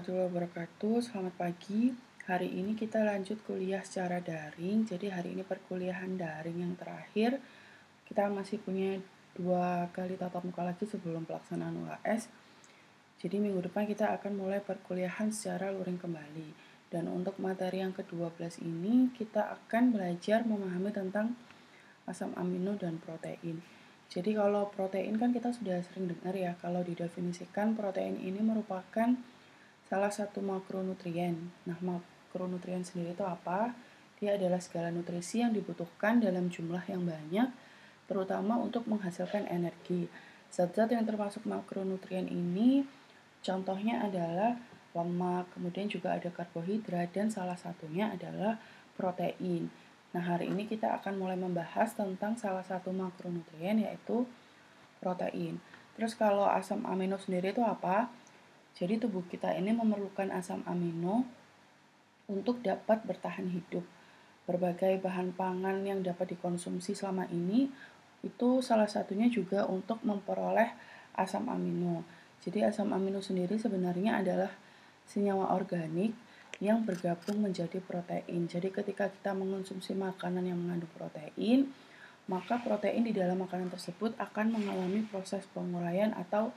warahmatullahi wabarakatuh. Selamat pagi. Hari ini kita lanjut kuliah secara daring. Jadi hari ini perkuliahan daring yang terakhir. Kita masih punya 2 kali tatap muka lagi sebelum pelaksanaan UAS. Jadi minggu depan kita akan mulai perkuliahan secara luring kembali. Dan untuk materi yang ke-12 ini kita akan belajar memahami tentang asam amino dan protein. Jadi kalau protein kan kita sudah sering dengar ya, kalau didefinisikan protein ini merupakan salah satu makronutrien. Nah, makronutrien sendiri itu apa? Dia adalah segala nutrisi yang dibutuhkan dalam jumlah yang banyak, terutama untuk menghasilkan energi. Zat-zat yang termasuk makronutrien ini, contohnya adalah lemak, kemudian juga ada karbohidrat, dan salah satunya adalah protein. Nah, hari ini kita akan mulai membahas tentang salah satu makronutrien, yaitu protein. Terus kalau asam amino sendiri itu apa? Jadi tubuh kita ini memerlukan asam amino untuk dapat bertahan hidup. Berbagai bahan pangan yang dapat dikonsumsi selama ini itu salah satunya juga untuk memperoleh asam amino. Jadi asam amino sendiri sebenarnya adalah senyawa organik yang bergabung menjadi protein. Jadi ketika kita mengonsumsi makanan yang mengandung protein, maka protein di dalam makanan tersebut akan mengalami proses penguraian atau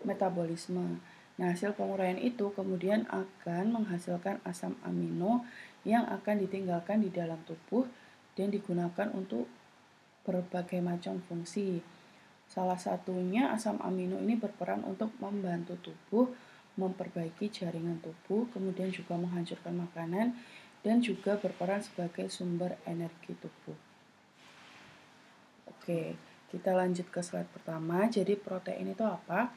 metabolisme. Nah, hasil penguraian itu kemudian akan menghasilkan asam amino yang akan ditinggalkan di dalam tubuh dan digunakan untuk berbagai macam fungsi. Salah satunya asam amino ini berperan untuk membantu tubuh memperbaiki jaringan tubuh, kemudian juga menghancurkan makanan, dan juga berperan sebagai sumber energi tubuh. Oke, kita lanjut ke slide pertama. Jadi protein itu apa?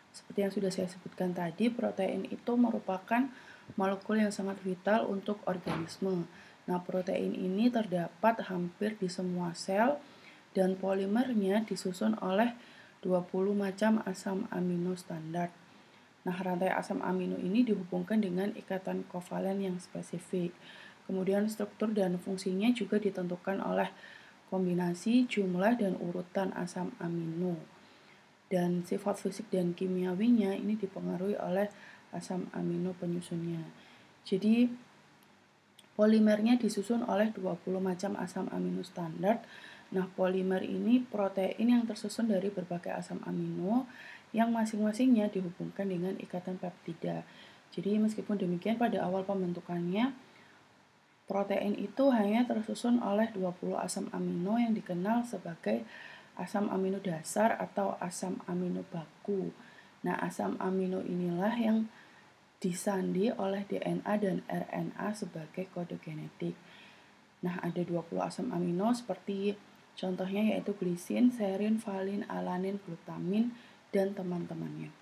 Seperti yang sudah saya sebutkan tadi, protein itu merupakan molekul yang sangat vital untuk organisme. Nah, protein ini terdapat hampir di semua sel dan polimernya disusun oleh 20 macam asam amino standar. Nah, rantai asam amino ini dihubungkan dengan ikatan kovalen yang spesifik. Kemudian struktur dan fungsinya juga ditentukan oleh kombinasi, jumlah, dan urutan asam amino. Dan sifat fisik dan kimiawinya ini dipengaruhi oleh asam amino penyusunnya. Jadi polimernya disusun oleh 20 macam asam amino standar. Nah, polimer ini protein yang tersusun dari berbagai asam amino yang masing-masingnya dihubungkan dengan ikatan peptida. Jadi meskipun demikian pada awal pembentukannya protein itu hanya tersusun oleh 20 asam amino yang dikenal sebagai asam amino dasar atau asam amino baku. Nah, asam amino inilah yang disandi oleh DNA dan RNA sebagai kode genetik. Nah, ada 20 asam amino seperti contohnya yaitu glisin, serin, valin, alanin, glutamin, dan teman-temannya.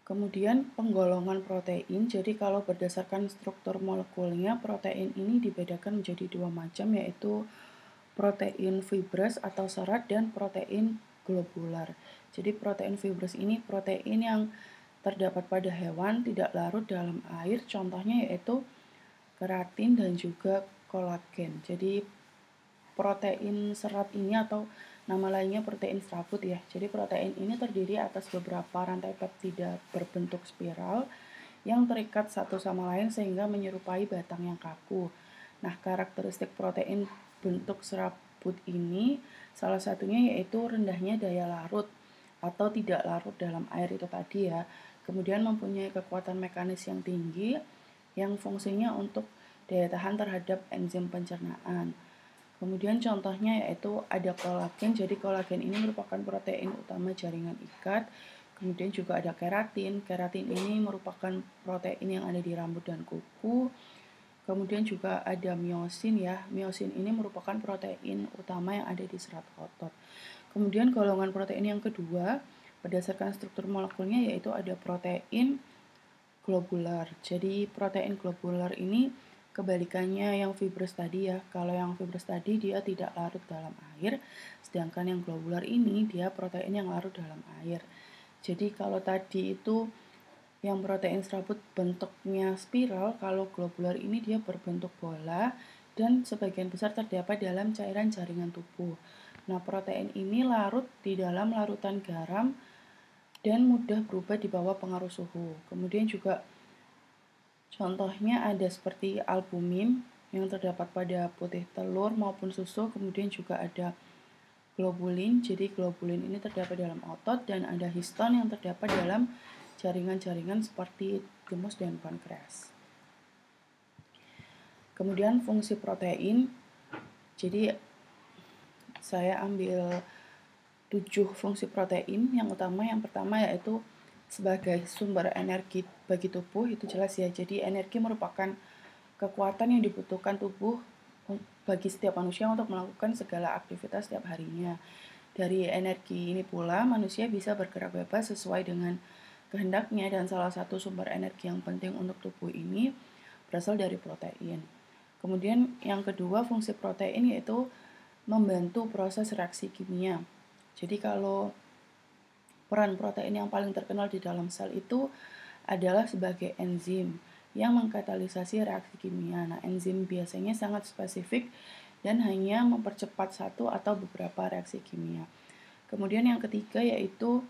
Kemudian penggolongan protein, jadi kalau berdasarkan struktur molekulnya, protein ini dibedakan menjadi 2 macam, yaitu protein fibres atau serat dan protein globular. Jadi protein fibres ini protein yang terdapat pada hewan, tidak larut dalam air, contohnya yaitu keratin dan juga kolagen. Jadi protein serat ini atau nama lainnya protein serabut ya. Jadi protein ini terdiri atas beberapa rantai peptida berbentuk spiral yang terikat satu sama lain sehingga menyerupai batang yang kaku. Nah, karakteristik protein bentuk serabut ini salah satunya yaitu rendahnya daya larut atau tidak larut dalam air itu tadi ya. Kemudian mempunyai kekuatan mekanis yang tinggi yang fungsinya untuk daya tahan terhadap enzim pencernaan. Kemudian contohnya yaitu ada kolagen. Jadi kolagen ini merupakan protein utama jaringan ikat. Kemudian juga ada keratin. Keratin ini merupakan protein yang ada di rambut dan kuku. Kemudian juga ada miosin ya. Miosin ini merupakan protein utama yang ada di serat otot. Kemudian golongan protein yang kedua berdasarkan struktur molekulnya yaitu ada protein globular. Jadi protein globular ini kebalikannya yang fibres tadi ya. Kalau yang fibres tadi dia tidak larut dalam air, sedangkan yang globular ini dia protein yang larut dalam air. Jadi kalau tadi itu yang protein serabut bentuknya spiral, kalau globular ini dia berbentuk bola dan sebagian besar terdapat dalam cairan jaringan tubuh. Nah, protein ini larut di dalam larutan garam dan mudah berubah di bawah pengaruh suhu. Kemudian juga contohnya ada seperti albumin yang terdapat pada putih telur maupun susu, kemudian juga ada globulin. Jadi globulin ini terdapat dalam otot dan ada histon yang terdapat dalam jaringan-jaringan seperti timus dan pankreas. Kemudian fungsi protein. Jadi saya ambil 7 fungsi protein. Yang pertama yaitu sebagai sumber energi bagi tubuh, itu jelas ya. Jadi energi merupakan kekuatan yang dibutuhkan tubuh bagi setiap manusia untuk melakukan segala aktivitas setiap harinya. Dari energi ini pula manusia bisa bergerak bebas sesuai dengan kehendaknya, dan salah satu sumber energi yang penting untuk tubuh ini berasal dari protein. Kemudian yang kedua, fungsi protein yaitu membantu proses reaksi kimia. Jadi kalau peran protein yang paling terkenal di dalam sel itu adalah sebagai enzim yang mengkatalisasi reaksi kimia. Nah, enzim biasanya sangat spesifik dan hanya mempercepat satu atau beberapa reaksi kimia. Kemudian yang ketiga yaitu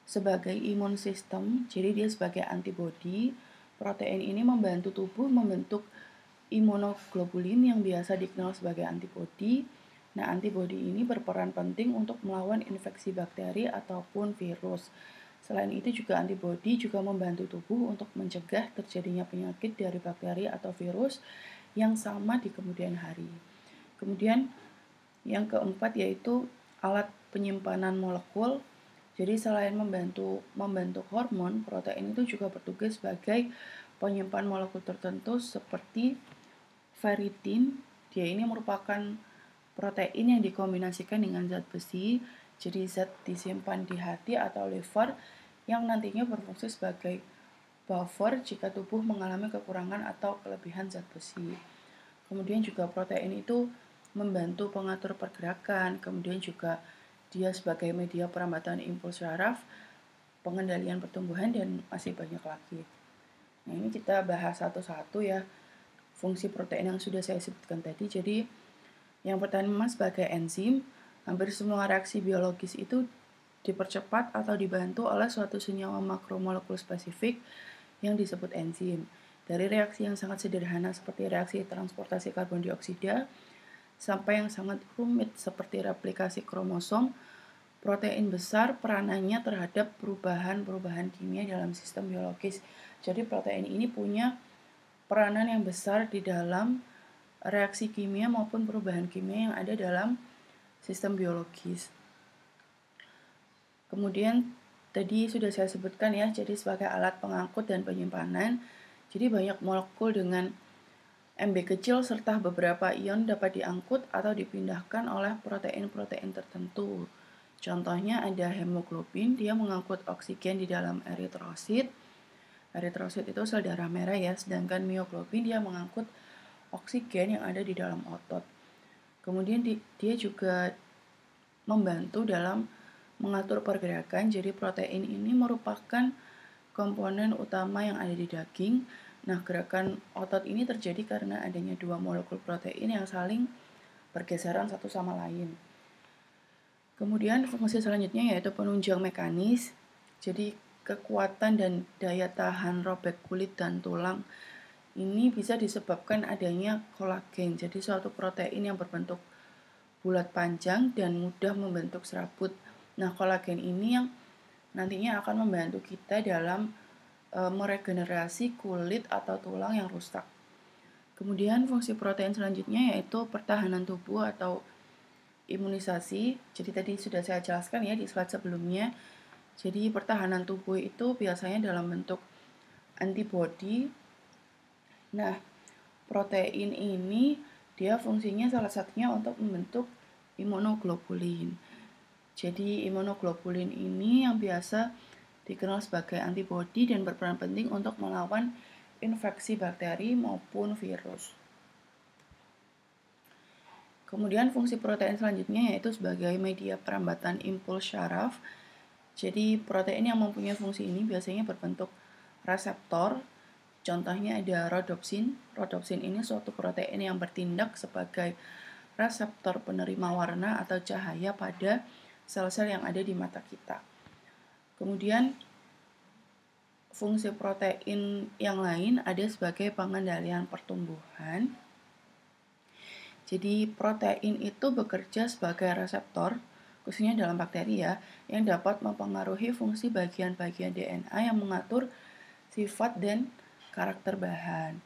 sebagai imun sistem. Jadi dia sebagai antibodi. Protein ini membantu tubuh membentuk imunoglobulin yang biasa dikenal sebagai antibodi. Nah, antibodi ini berperan penting untuk melawan infeksi bakteri ataupun virus. Selain itu juga antibodi juga membantu tubuh untuk mencegah terjadinya penyakit dari bakteri atau virus yang sama di kemudian hari. Kemudian yang keempat yaitu alat penyimpanan molekul. Jadi selain membentuk hormon, protein itu juga bertugas sebagai penyimpan molekul tertentu seperti ferritin. Dia ini merupakan protein yang dikombinasikan dengan zat besi. Jadi zat disimpan di hati atau liver yang nantinya berfungsi sebagai buffer jika tubuh mengalami kekurangan atau kelebihan zat besi. Kemudian juga protein itu membantu pengatur pergerakan, kemudian juga dia sebagai media perambatan impuls syaraf, pengendalian pertumbuhan, dan masih banyak lagi. Nah, ini kita bahas satu-satu ya fungsi protein yang sudah saya sebutkan tadi. Jadi yang pertama sebagai enzim, hampir semua reaksi biologis itu dipercepat atau dibantu oleh suatu senyawa makromolekul spesifik yang disebut enzim. Dari reaksi yang sangat sederhana seperti reaksi transportasi karbon dioksida sampai yang sangat rumit seperti replikasi kromosom, protein besar peranannya terhadap perubahan-perubahan kimia dalam sistem biologis. Jadi protein ini punya peranan yang besar di dalam reaksi kimia maupun perubahan kimia yang ada dalam sistem biologis. Kemudian tadi sudah saya sebutkan ya, jadi sebagai alat pengangkut dan penyimpanan. Jadi banyak molekul dengan MB kecil serta beberapa ion dapat diangkut atau dipindahkan oleh protein-protein tertentu. Contohnya ada hemoglobin, dia mengangkut oksigen di dalam eritrosit. Eritrosit itu sel darah merah ya, sedangkan mioglobin dia mengangkut oksigen yang ada di dalam otot. Kemudian dia juga membantu dalam mengatur pergerakan. Jadi protein ini merupakan komponen utama yang ada di daging. Nah, gerakan otot ini terjadi karena adanya dua molekul protein yang saling bergeseran satu sama lain. Kemudian fungsi selanjutnya yaitu penunjang mekanis. Jadi kekuatan dan daya tahan robek kulit dan tulang ini bisa disebabkan adanya kolagen. Jadi suatu protein yang berbentuk bulat panjang dan mudah membentuk serabut. Nah, kolagen ini yang nantinya akan membantu kita dalam meregenerasi kulit atau tulang yang rusak. Kemudian fungsi protein selanjutnya yaitu pertahanan tubuh atau imunisasi. Jadi tadi sudah saya jelaskan ya di slide sebelumnya. Jadi pertahanan tubuh itu biasanya dalam bentuk antibodi. Nah, protein ini dia fungsinya salah satunya untuk membentuk imunoglobulin. Jadi imunoglobulin ini yang biasa dikenal sebagai antibodi dan berperan penting untuk melawan infeksi bakteri maupun virus. Kemudian fungsi protein selanjutnya yaitu sebagai media perambatan impuls syaraf. Jadi protein yang mempunyai fungsi ini biasanya berbentuk reseptor. Contohnya ada rodopsin. Rodopsin ini suatu protein yang bertindak sebagai reseptor penerima warna atau cahaya pada sel-sel yang ada di mata kita. Kemudian fungsi protein yang lain ada sebagai pengendalian pertumbuhan. Jadi protein itu bekerja sebagai reseptor, khususnya dalam bakteri ya, yang dapat mempengaruhi fungsi bagian-bagian DNA yang mengatur sifat dan karakter bahan.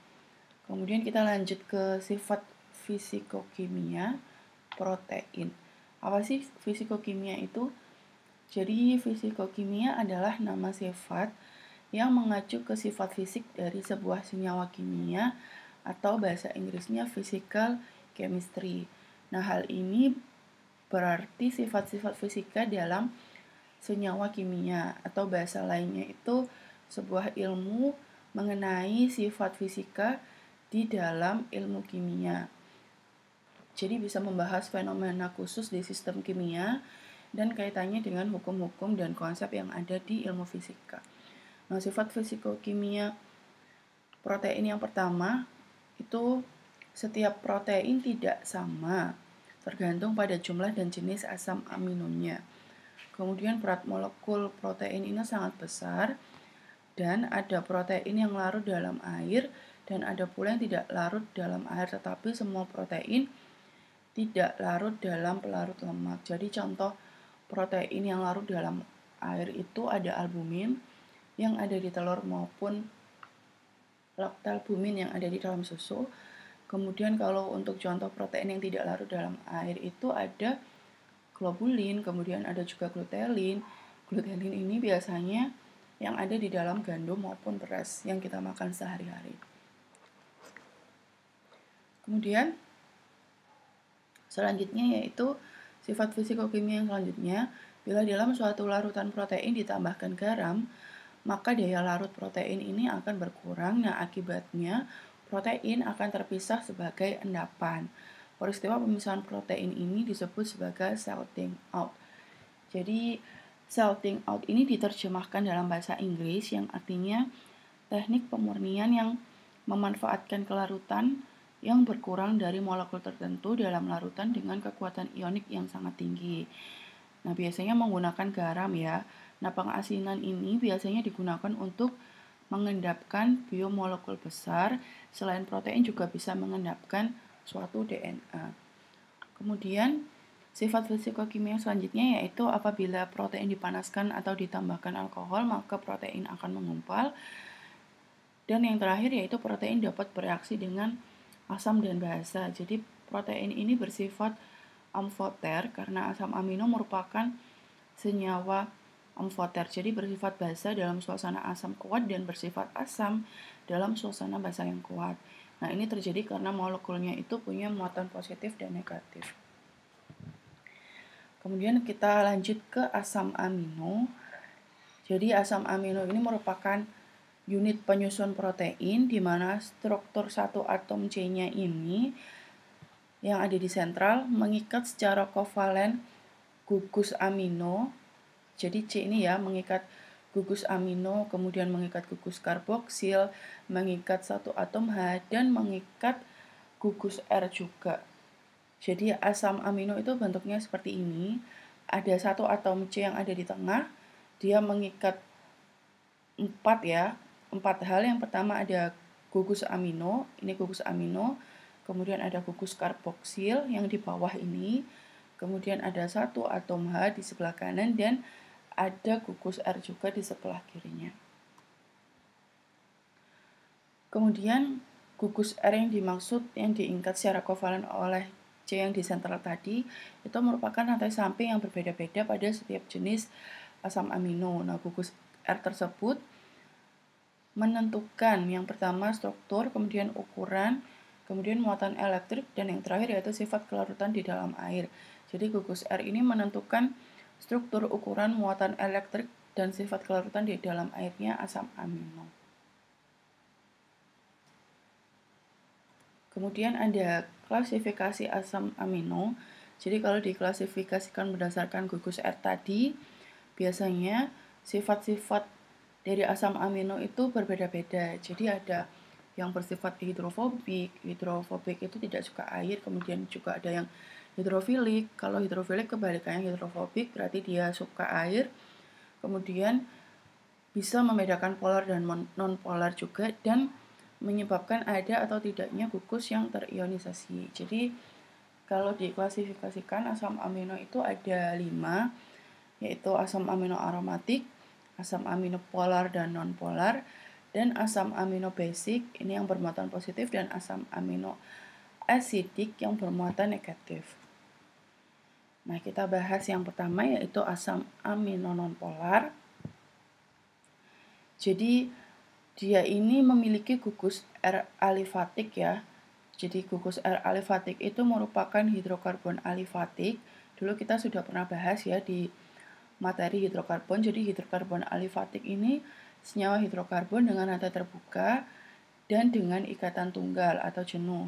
Kemudian kita lanjut ke sifat fisikokimia protein. Apa sih fisikokimia itu? Jadi fisikokimia adalah nama sifat yang mengacu ke sifat fisik dari sebuah senyawa kimia atau bahasa Inggrisnya physical chemistry. Nah, hal ini berarti sifat-sifat fisika dalam senyawa kimia atau bahasa lainnya itu sebuah ilmu mengenai sifat fisika di dalam ilmu kimia. Jadi bisa membahas fenomena khusus di sistem kimia dan kaitannya dengan hukum-hukum dan konsep yang ada di ilmu fisika. Nah, sifat fisikokimia protein yang pertama itu setiap protein tidak sama, tergantung pada jumlah dan jenis asam aminonya. Kemudian berat molekul protein ini sangat besar, dan ada protein yang larut dalam air, dan ada pula yang tidak larut dalam air, tetapi semua protein tidak larut dalam pelarut lemak. Jadi contoh protein yang larut dalam air itu ada albumin yang ada di telur maupun lactalbumin yang ada di dalam susu. Kemudian kalau untuk contoh protein yang tidak larut dalam air itu ada globulin, kemudian ada juga glutelin. Glutelin ini biasanya yang ada di dalam gandum maupun beras yang kita makan sehari-hari. Kemudian selanjutnya yaitu sifat fisikokimia yang selanjutnya, bila dalam suatu larutan protein ditambahkan garam, maka daya larut protein ini akan berkurang. Nah, akibatnya protein akan terpisah sebagai endapan. Peristiwa pemisahan protein ini disebut sebagai salting out. Jadi, salting out ini diterjemahkan dalam bahasa Inggris yang artinya teknik pemurnian yang memanfaatkan kelarutan yang berkurang dari molekul tertentu dalam larutan dengan kekuatan ionik yang sangat tinggi. Nah, biasanya menggunakan garam ya. Nah, pengasinan ini biasanya digunakan untuk mengendapkan biomolekul besar. Selain protein juga bisa mengendapkan suatu DNA. Kemudian, sifat fisikokimia selanjutnya yaitu apabila protein dipanaskan atau ditambahkan alkohol, maka protein akan mengumpal. Dan yang terakhir yaitu protein dapat bereaksi dengan asam dan basa. Jadi, protein ini bersifat amfoter karena asam amino merupakan senyawa amfoter, jadi bersifat basa dalam suasana asam kuat dan bersifat asam dalam suasana basa yang kuat. Nah, ini terjadi karena molekulnya itu punya muatan positif dan negatif. Kemudian kita lanjut ke asam amino. Jadi asam amino ini merupakan unit penyusun protein di mana struktur satu atom C-nya ini yang ada di sentral mengikat secara kovalen gugus amino. Jadi C ini ya mengikat gugus amino, kemudian mengikat gugus karboksil, mengikat satu atom H, dan mengikat gugus R juga. Jadi asam amino itu bentuknya seperti ini. Ada satu atom C yang ada di tengah, dia mengikat 4 hal. Yang pertama ada gugus amino, ini gugus amino, kemudian ada gugus karboksil yang di bawah ini, kemudian ada satu atom H di sebelah kanan, dan ada gugus R juga di sebelah kirinya. Kemudian gugus R yang dimaksud yang diikat secara kovalen oleh C yang di sentral tadi itu merupakan rantai samping yang berbeda-beda pada setiap jenis asam amino. Nah, gugus R tersebut menentukan yang pertama struktur, kemudian ukuran, kemudian muatan elektrik, dan yang terakhir yaitu sifat kelarutan di dalam air. Jadi gugus R ini menentukan struktur, ukuran, muatan elektrik, dan sifat kelarutan di dalam airnya asam amino. Kemudian ada klasifikasi asam amino. Jadi kalau diklasifikasikan berdasarkan gugus R tadi, biasanya sifat-sifat dari asam amino itu berbeda-beda. Jadi ada yang bersifat hidrofobik. Hidrofobik itu tidak suka air, kemudian juga ada yang hidrofilik. Kalau hidrofilik kebalikannya hidrofobik, berarti dia suka air. Kemudian bisa membedakan polar dan non-polar juga, dan menyebabkan ada atau tidaknya gugus yang terionisasi. Jadi kalau diklasifikasikan asam amino itu ada 5, yaitu asam amino aromatik, asam amino polar dan non-polar, dan asam amino basic ini yang bermuatan positif, dan asam amino asidik yang bermuatan negatif. Nah, kita bahas yang pertama yaitu asam amino non-polar. Jadi dia ini memiliki gugus R alifatik ya. Jadi gugus R alifatik itu merupakan hidrokarbon alifatik. Dulu kita sudah pernah bahas ya di materi hidrokarbon. Jadi hidrokarbon alifatik ini senyawa hidrokarbon dengan nada terbuka dan dengan ikatan tunggal atau jenuh,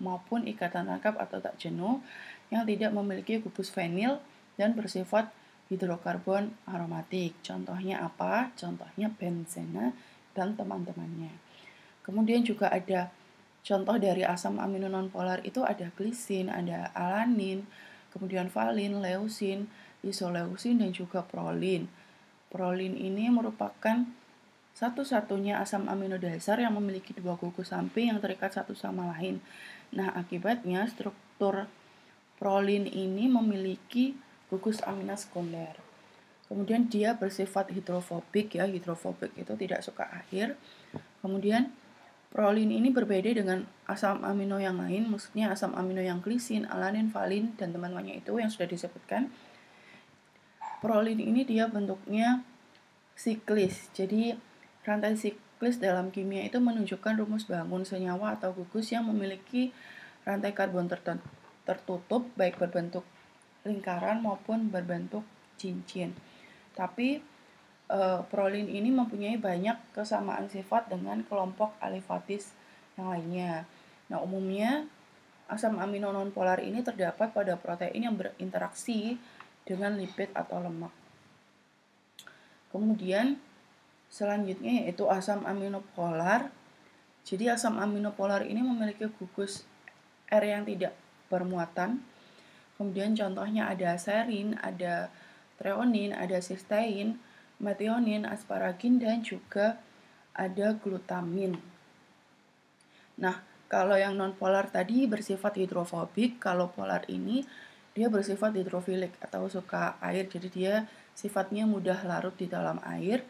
maupun ikatan rangkap atau tak jenuh yang tidak memiliki gugus fenil dan bersifat hidrokarbon aromatik. Contohnya apa? Contohnya benzena dan teman-temannya. Kemudian juga ada contoh dari asam amino nonpolar itu ada glisin, ada alanin, kemudian valin, leusin, isoleusin, dan juga prolin. Prolin ini merupakan satu-satunya asam amino dasar yang memiliki 2 gugus samping yang terikat satu sama lain. Nah, akibatnya struktur prolin ini memiliki gugus amina sekunder. Kemudian dia bersifat hidrofobik ya, hidrofobik itu tidak suka air. Kemudian prolin ini berbeda dengan asam amino yang lain, maksudnya asam amino yang glisin, alanin, valin, dan teman-temannya itu yang sudah disebutkan. Prolin ini dia bentuknya siklis. Jadi rantai siklis dalam kimia itu menunjukkan rumus bangun senyawa atau gugus yang memiliki rantai karbon tertutup baik berbentuk lingkaran maupun berbentuk cincin. Tapi prolin ini mempunyai banyak kesamaan sifat dengan kelompok alifatis yang lainnya. Nah, umumnya asam amino nonpolar ini terdapat pada protein yang berinteraksi dengan lipid atau lemak. Kemudian selanjutnya yaitu asam amino polar. Jadi asam amino polar ini memiliki gugus R yang tidak bermuatan. Kemudian contohnya ada serin, ada treonin, ada sistein, metionin, asparagin, dan juga ada glutamin. Nah, kalau yang non-polar tadi bersifat hidrofobik, kalau polar ini dia bersifat hidrofilik atau suka air, jadi dia sifatnya mudah larut di dalam air.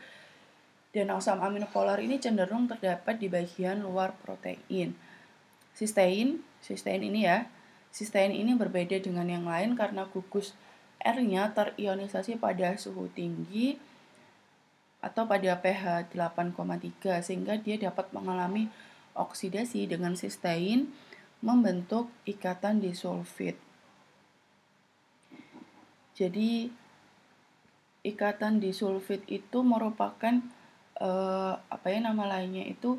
Dan asam amino polar ini cenderung terdapat di bagian luar protein. Sistein ini ya, sistein ini berbeda dengan yang lain karena gugus R-nya terionisasi pada suhu tinggi atau pada pH 8,3 sehingga dia dapat mengalami oksidasi dengan sistein membentuk ikatan disulfid. Jadi ikatan disulfid itu merupakan nama lainnya itu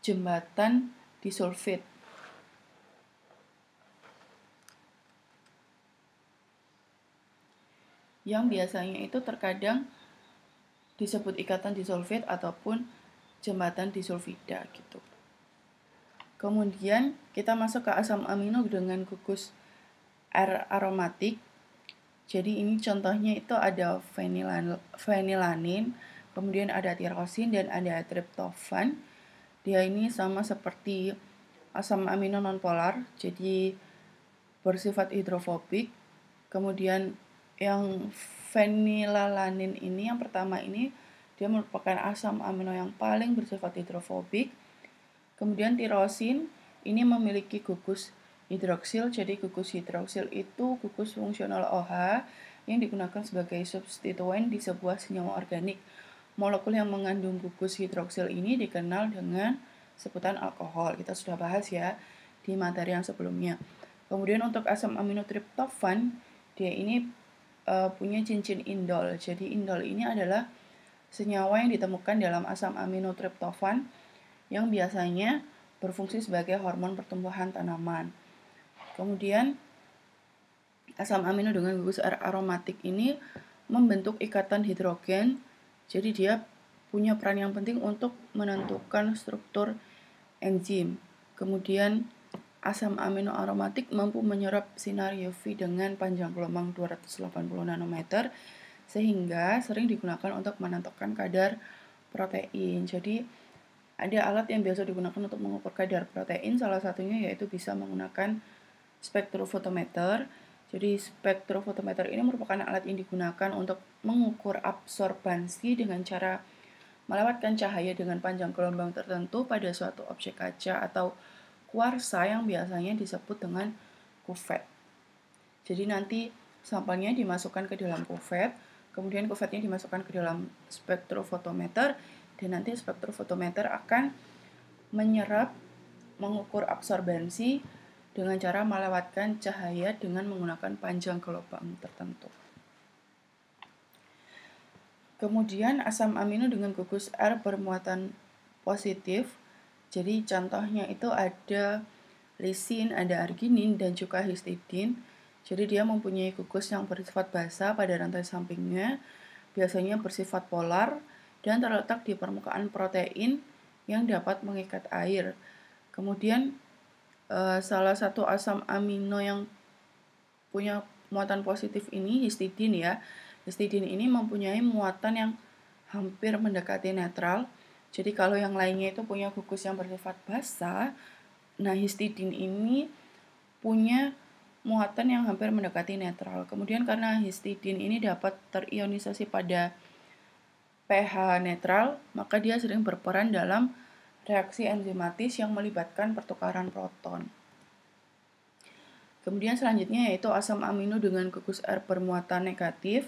jembatan disulfid. Yang biasanya itu terkadang disebut ikatan disulfid ataupun jembatan disulfida gitu. Kemudian kita masuk ke asam amino dengan gugus R aromatik. Jadi ini contohnya itu ada fenilanin, kemudian ada tirosin, dan ada triptofan. Dia ini sama seperti asam amino nonpolar, jadi bersifat hidrofobik. Kemudian yang fenilalanin ini yang pertama ini dia merupakan asam amino yang paling bersifat hidrofobik. Kemudian tirosin ini memiliki gugus hidroksil. Jadi gugus hidroksil itu gugus fungsional OH yang digunakan sebagai substituen di sebuah senyawa organik. Molekul yang mengandung gugus hidroksil ini dikenal dengan sebutan alkohol. Kita sudah bahas ya di materi yang sebelumnya. Kemudian untuk asam amino triptofan, dia ini punya cincin indol. Jadi indol ini adalah senyawa yang ditemukan dalam asam amino triptofan yang biasanya berfungsi sebagai hormon pertumbuhan tanaman. Kemudian asam amino dengan gugus R aromatik ini membentuk ikatan hidrogen. Jadi dia punya peran yang penting untuk menentukan struktur enzim. Kemudian asam amino aromatik mampu menyerap sinar UV dengan panjang gelombang 280 nanometer sehingga sering digunakan untuk menentukan kadar protein. Jadi ada alat yang biasa digunakan untuk mengukur kadar protein, salah satunya yaitu bisa menggunakan spektrofotometer. Jadi spektrofotometer ini merupakan alat yang digunakan untuk mengukur absorbansi dengan cara melewatkan cahaya dengan panjang gelombang tertentu pada suatu objek kaca atau kuarsa yang biasanya disebut dengan kuvet. Jadi nanti sampelnya dimasukkan ke dalam kuvet, kemudian kuvetnya dimasukkan ke dalam spektrofotometer, dan nanti spektrofotometer akan menyerap, mengukur absorbansi dengan cara melewatkan cahaya dengan menggunakan panjang gelombang tertentu. Kemudian asam amino dengan gugus R bermuatan positif. Jadi contohnya itu ada lisin, ada arginin, dan juga histidin. Jadi dia mempunyai gugus yang bersifat basa pada rantai sampingnya, biasanya bersifat polar, dan terletak di permukaan protein yang dapat mengikat air. Kemudian salah satu asam amino yang punya muatan positif ini histidin ya. Histidin ini mempunyai muatan yang hampir mendekati netral. Jadi kalau yang lainnya itu punya gugus yang bersifat basa, nah histidin ini punya muatan yang hampir mendekati netral. Kemudian karena histidin ini dapat terionisasi pada pH netral, maka dia sering berperan dalam reaksi enzimatis yang melibatkan pertukaran proton. Kemudian selanjutnya yaitu asam amino dengan gugus R bermuatan negatif.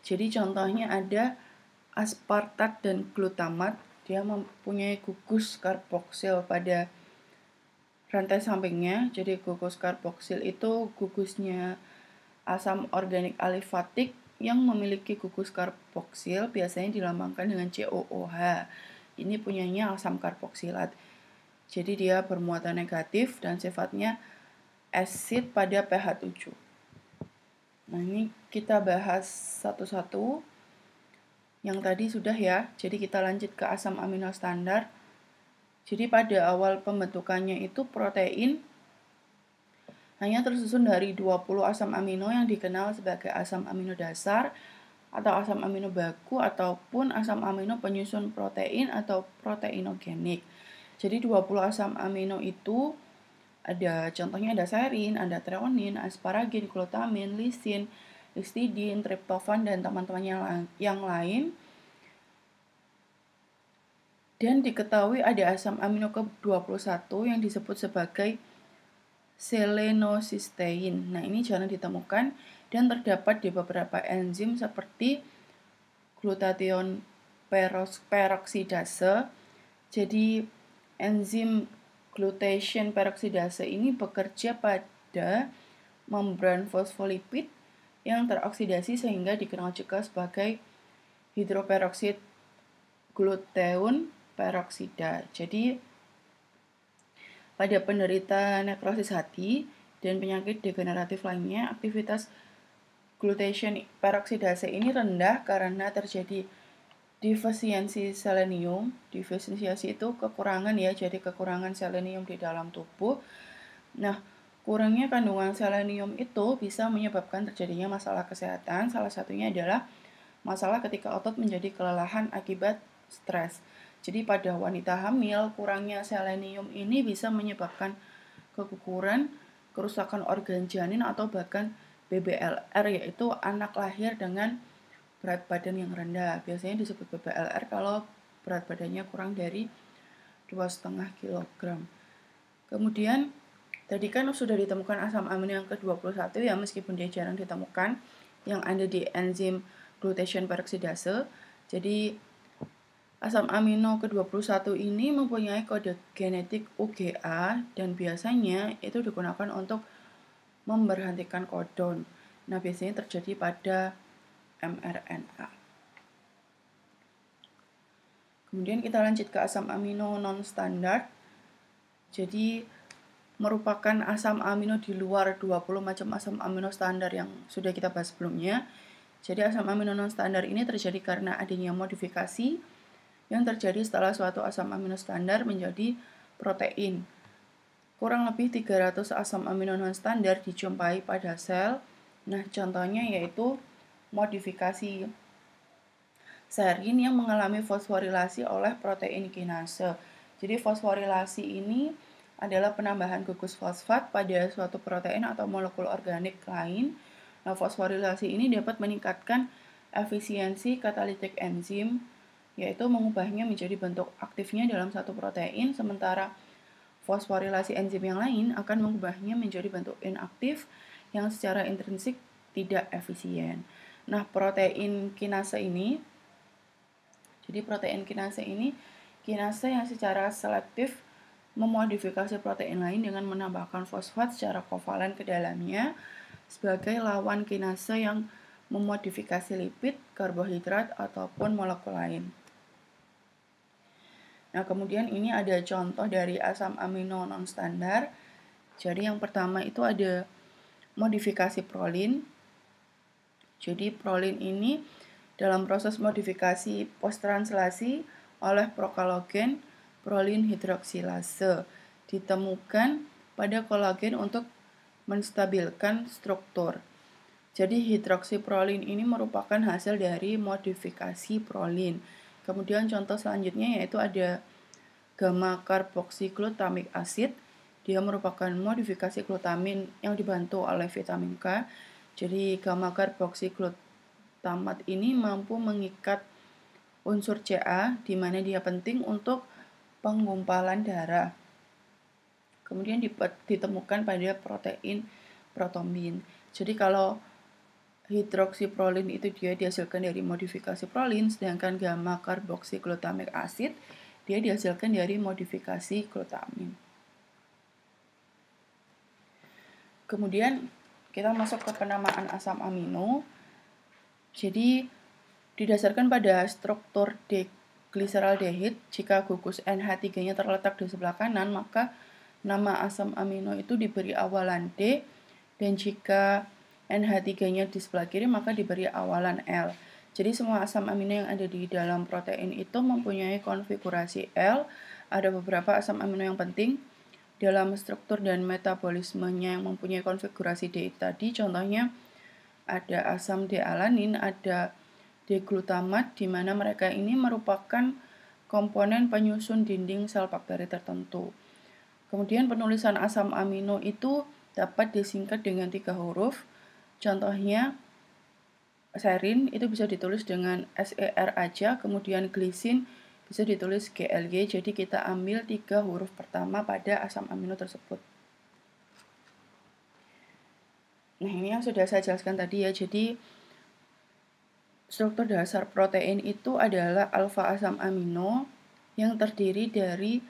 Jadi contohnya ada aspartat dan glutamat. Dia mempunyai gugus karboksil pada rantai sampingnya. Jadi gugus karboksil itu gugusnya asam organik alifatik yang memiliki gugus karboksil, biasanya dilambangkan dengan COOH. Ini punyanya asam karboksilat. Jadi dia bermuatan negatif dan sifatnya asid pada pH 7. Nah, ini kita bahas satu-satu. Yang tadi sudah ya, jadi kita lanjut ke asam amino standar. Jadi pada awal pembentukannya itu protein hanya tersusun dari 20 asam amino yang dikenal sebagai asam amino dasar atau asam amino baku ataupun asam amino penyusun protein atau proteinogenik. Jadi 20 asam amino itu ada contohnya ada serin, ada treonin, asparagin, glutamin, lisin, histidin, triptofan, dan teman-temannya yang lain. Dan diketahui ada asam amino ke-21 yang disebut sebagai selenocysteine. Nah, ini jarang ditemukan dan terdapat di beberapa enzim seperti glutathione peroksidase. Jadi enzim glutathione peroksidase ini bekerja pada membran fosfolipid yang teroksidasi sehingga dikenal juga sebagai hidroperoksid gluteun peroksida. Jadi pada penderita nekrosis hati dan penyakit degeneratif lainnya, aktivitas glutathione peroksidase ini rendah karena terjadi defisiensi selenium. Defisiensi itu kekurangan ya, jadi kekurangan selenium di dalam tubuh. Nah, kurangnya kandungan selenium itu bisa menyebabkan terjadinya masalah kesehatan. Salah satunya adalah masalah ketika otot menjadi kelelahan akibat stres. Jadi pada wanita hamil, kurangnya selenium ini bisa menyebabkan keguguran, kerusakan organ janin, atau bahkan BBLR, yaitu anak lahir dengan berat badan yang rendah. Biasanya disebut BBLR kalau berat badannya kurang dari 2,5 kg. Kemudian, tadi kan sudah ditemukan asam amino yang ke-21 ya, meskipun dia jarang ditemukan, yang ada di enzim glutathione peroksidase. Jadi, asam amino ke-21 ini mempunyai kode genetik UGA dan biasanya itu digunakan untuk memberhentikan kodon. Nah, biasanya terjadi pada mRNA. Kemudian kita lanjut ke asam amino non-standard. Jadi merupakan asam amino di luar 20 macam asam amino standar yang sudah kita bahas sebelumnya. Jadi asam amino non-standar ini terjadi karena adanya modifikasi yang terjadi setelah suatu asam amino standar menjadi protein. Kurang lebih 300 asam amino non-standar dijumpai pada sel Nah, contohnya yaitu modifikasi serin yang mengalami fosforilasi oleh protein kinase. Jadi fosforilasi ini adalah penambahan gugus fosfat pada suatu protein atau molekul organik lain. Nah, fosforilasi ini dapat meningkatkan efisiensi katalitik enzim, yaitu mengubahnya menjadi bentuk aktifnya dalam satu protein, sementara fosforilasi enzim yang lain akan mengubahnya menjadi bentuk inaktif yang secara intrinsik tidak efisien. Nah, protein kinase ini, kinase yang secara selektif memodifikasi protein lain dengan menambahkan fosfat secara kovalen ke dalamnya sebagai lawan kinase yang memodifikasi lipid, karbohidrat, ataupun molekul lain. Nah, kemudian ini ada contoh dari asam amino non-standar. Jadi yang pertama itu ada modifikasi prolin. Jadi prolin ini dalam proses modifikasi posttranslasi oleh prokolagen prolin hidroksilase ditemukan pada kolagen untuk menstabilkan struktur. Jadi hidroksiprolin ini merupakan hasil dari modifikasi prolin. Kemudian contoh selanjutnya yaitu ada gamma karboksiglutamic acid. Dia merupakan modifikasi glutamin yang dibantu oleh vitamin K. Jadi gamma karboksiglutamat ini mampu mengikat unsur Ca, di mana dia penting untuk penggumpalan darah. Kemudian ditemukan pada protein protombin. Jadi kalau hidroksiprolin itu dia dihasilkan dari modifikasi prolin, sedangkan gamma karboksiglutamic acid dia dihasilkan dari modifikasi glutamin. Kemudian kita masuk ke penamaan asam amino. Jadi didasarkan pada struktur glyceraldehyde, jika gugus NH3-nya terletak di sebelah kanan, maka nama asam amino itu diberi awalan D, dan jika NH3-nya di sebelah kiri, maka diberi awalan L. Jadi semua asam amino yang ada di dalam protein itu mempunyai konfigurasi L. Ada beberapa asam amino yang penting dalam struktur dan metabolismenya yang mempunyai konfigurasi D tadi. Contohnya ada asam D-alanin, ada D-glutamat, di mana mereka ini merupakan komponen penyusun dinding sel bakteri tertentu. Kemudian penulisan asam amino itu dapat disingkat dengan 3 huruf. Contohnya serin itu bisa ditulis dengan SER aja, kemudian glisin bisa ditulis GLY. Jadi kita ambil 3 huruf pertama pada asam amino tersebut. Nah, ini yang sudah saya jelaskan tadi ya. Jadi struktur dasar protein itu adalah alfa asam amino yang terdiri dari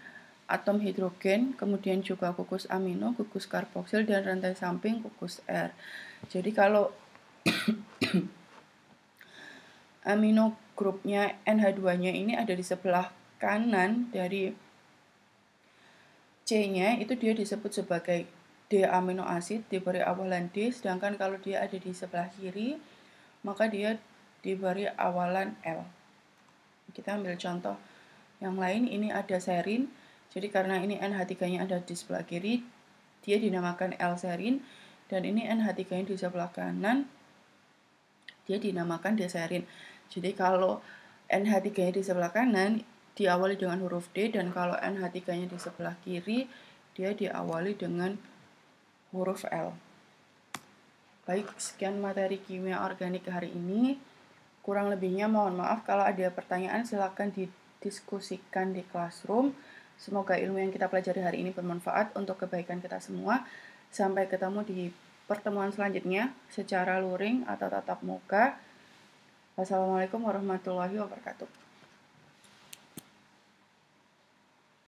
atom hidrogen, kemudian juga gugus amino, gugus karboksil, dan rantai samping gugus R. Jadi kalau amino grupnya NH2-nya ini ada di sebelah kanan dari C-nya, itu dia disebut sebagai D-amino acid, diberi awalan D, sedangkan kalau dia ada di sebelah kiri, maka dia diberi awalan L. Kita ambil contoh yang lain, ini ada serin. Jadi karena ini NH3-nya ada di sebelah kiri, dia dinamakan L-serin, dan ini NH3-nya di sebelah kanan, dia dinamakan D-serin. Jadi kalau NH3-nya di sebelah kanan, diawali dengan huruf D, dan kalau NH3-nya di sebelah kiri, dia diawali dengan huruf L. Baik, sekian materi kimia organik hari ini. Kurang lebihnya mohon maaf. Kalau ada pertanyaan silakan didiskusikan di Classroom. Semoga ilmu yang kita pelajari hari ini bermanfaat untuk kebaikan kita semua. Sampai ketemu di pertemuan selanjutnya secara luring atau tatap muka. Wassalamualaikum warahmatullahi wabarakatuh.